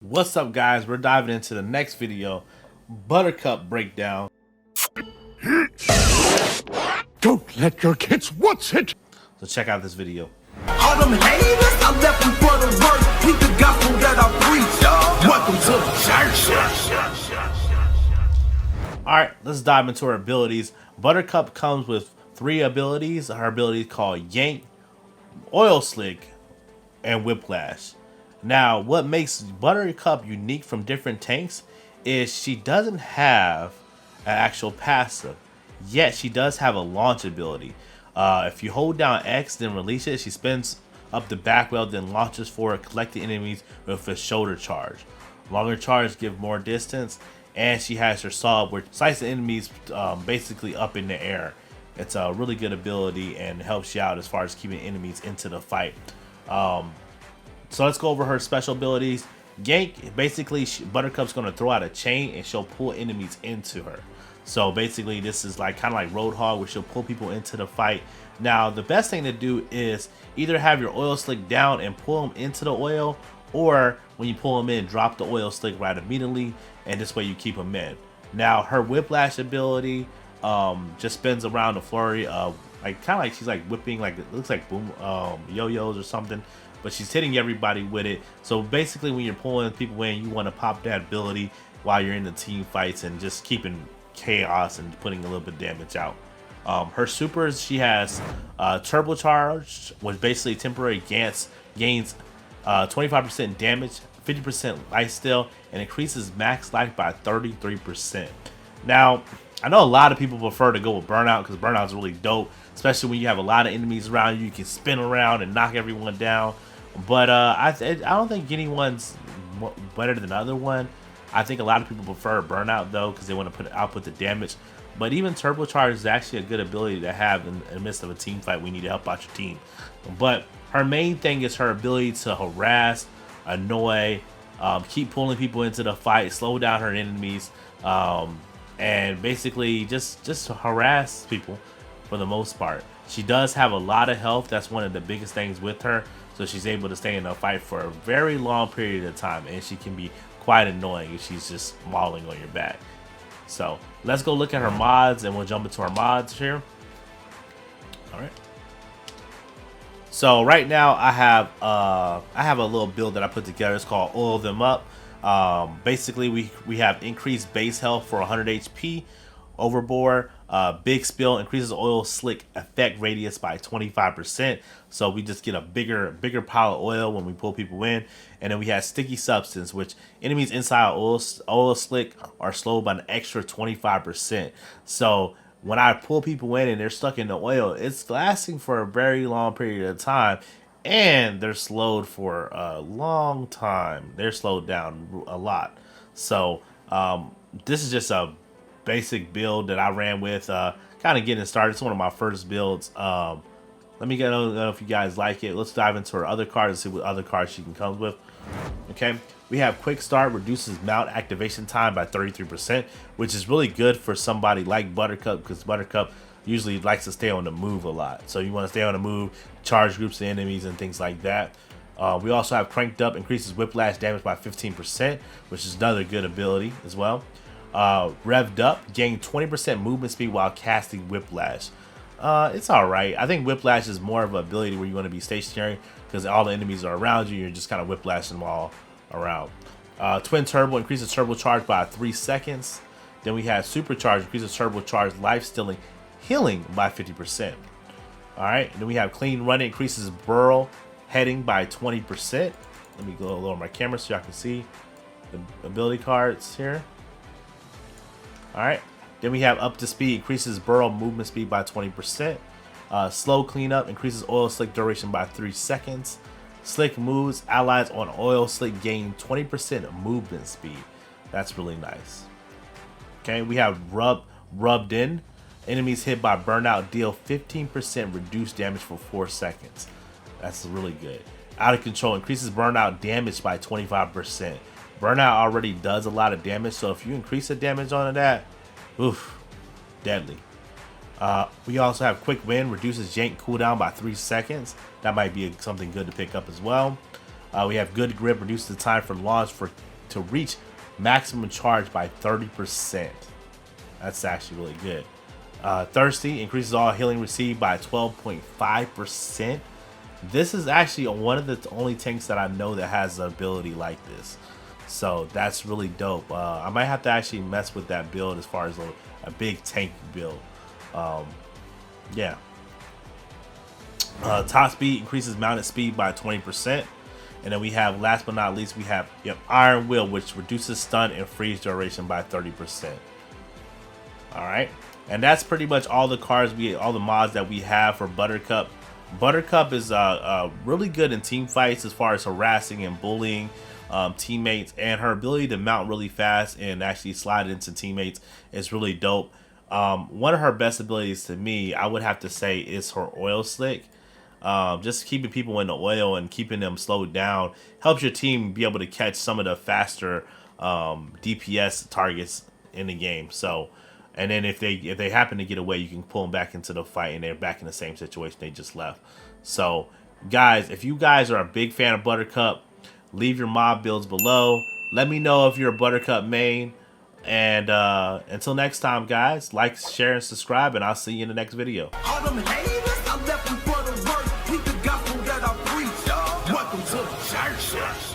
What's up, guys? We're diving into the next video, Buttercup breakdown. Don't let your kids watch it. So check out this video. All them haters, I left them for the work. Keep the gospel that I preach, y'all. Welcome to the church. All right, let's dive into her abilities. Buttercup comes with 3 abilities. Her ability is called Gank, Oil Slick, and Whiplash. Now, what makes Buttercup unique from different tanks is she doesn't have an actual passive, yet she does have a launch ability. If you hold down X, then release it, she spins up the back wheel, then launches forward, collecting enemies with a shoulder charge. Longer charge give more distance, and she has her saw, which slices enemies basically up in the air. It's a really good ability and helps you out as far as keeping enemies into the fight. So let's go over her special abilities. Gank, basically, Buttercup's going to throw out a chain and she'll pull enemies into her. So basically, this is like kind of like Roadhog, where she'll pull people into the fight. Now, the best thing to do is either have your oil slick down and pull them into the oil, or when you pull them in, drop the oil slick right immediately, and this way you keep them in. Now, her whiplash ability just spins around the flurry of like kind of like she's like whipping, like it looks like boom yo-yos or something, but she's hitting everybody with it. So basically, when you're pulling people in, you want to pop that ability while you're in the team fights and just keeping chaos and putting a little bit of damage out. Her supers, she has turbocharged, which basically temporary gains 25% damage, 50% lifesteal, and increases max life by 33%. Now, I know a lot of people prefer to go with burnout because burnout is really dope, especially when you have a lot of enemies around you. You can spin around and knock everyone down. But I don't think anyone's better than the other one. I think a lot of people prefer burnout though, because they want to output the damage. But even turbocharge is actually a good ability to have in the midst of a team fight. We need to help out your team. But her main thing is her ability to harass, annoy, keep pulling people into the fight, slow down her enemies, and basically just harass people for the most part. She does have a lot of health. That's one of the biggest things with her. So she's able to stay in a fight for a very long period of time, and she can be quite annoying if she's just mauling on your back. So let's go look at her mods, and we'll jump into our mods here. All right. So right now I have a little build that I put together. It's called Oil Them Up. Basically, we have increased base health for 100 HP. Overboard, big spill increases oil slick effect radius by 25%. So we just get a bigger pile of oil when we pull people in. And then we have sticky substance, which enemies inside oil slick are slowed by an extra 25%. So when I pull people in and they're stuck in the oil, it's lasting for a very long period of time, and they're slowed for a long time. They're slowed down a lot. So this is just a basic build that I ran with, kind of getting started. It's one of my first builds. Let me know if you guys like it. Let's dive into her other cards and see what other cards she can come with. Okay, we have Quick Start, reduces mount activation time by 33%, which is really good for somebody like Buttercup, because Buttercup usually likes to stay on the move a lot. So you want to stay on the move, charge groups of enemies and things like that. We also have Cranked Up, increases whiplash damage by 15%, which is another good ability as well. Revved Up, gain 20% movement speed while casting Whiplash. It's alright. I think Whiplash is more of an ability where you want to be stationary, because all the enemies are around you. You're just kind of whiplashing them all around. Twin Turbo, increases turbocharge by 3 seconds. Then we have Supercharge, increases turbocharge life stealing healing by 50%. Alright, then we have Clean Running, increases burrow heading by 20%. Let me go lower my camera so y'all can see the ability cards here. Alright, then we have Up to Speed, increases burrow movement speed by 20%. Slow Cleanup, increases oil slick duration by 3 seconds. Slick Moves, allies on oil slick gain 20% movement speed. That's really nice. Okay, we have Rubbed In, enemies hit by burnout deal 15% reduced damage for 4 seconds. That's really good. Out of Control, increases burnout damage by 25%. Burnout already does a lot of damage, so if you increase the damage on that, oof, deadly. We also have Quick Win, reduces jank cooldown by 3 seconds. That might be something good to pick up as well. We have Good Grip, reduces the time for launch for to reach maximum charge by 30%. That's actually really good. Thirsty increases all healing received by 12.5%. This is actually one of the only tanks that I know that has an ability like this. So that's really dope. I might have to actually mess with that build as far as a big tank build. Yeah. Top speed increases mounted speed by 20%. And then we have, last but not least, we have Iron Will, which reduces stun and freeze duration by 30%. Alright. And that's pretty much all the cards all the mods that we have for Buttercup. Buttercup is really good in team fights as far as harassing and bullying teammates, and her ability to mount really fast and actually slide into teammates is really dope. One of her best abilities to me, I would have to say, is her oil slick. Just keeping people in the oil and keeping them slowed down helps your team be able to catch some of the faster DPS targets in the game. So, and then if they happen to get away, you can pull them back into the fight and they're back in the same situation they just left. So guys, if you guys are a big fan of Buttercup, leave your mob builds below. Let me know if you're a Buttercup main. And until next time, guys, like, share, and subscribe, and I'll see you in the next video. All them haters, I left them for the work. Keep the gospel that I preach. Welcome to the church.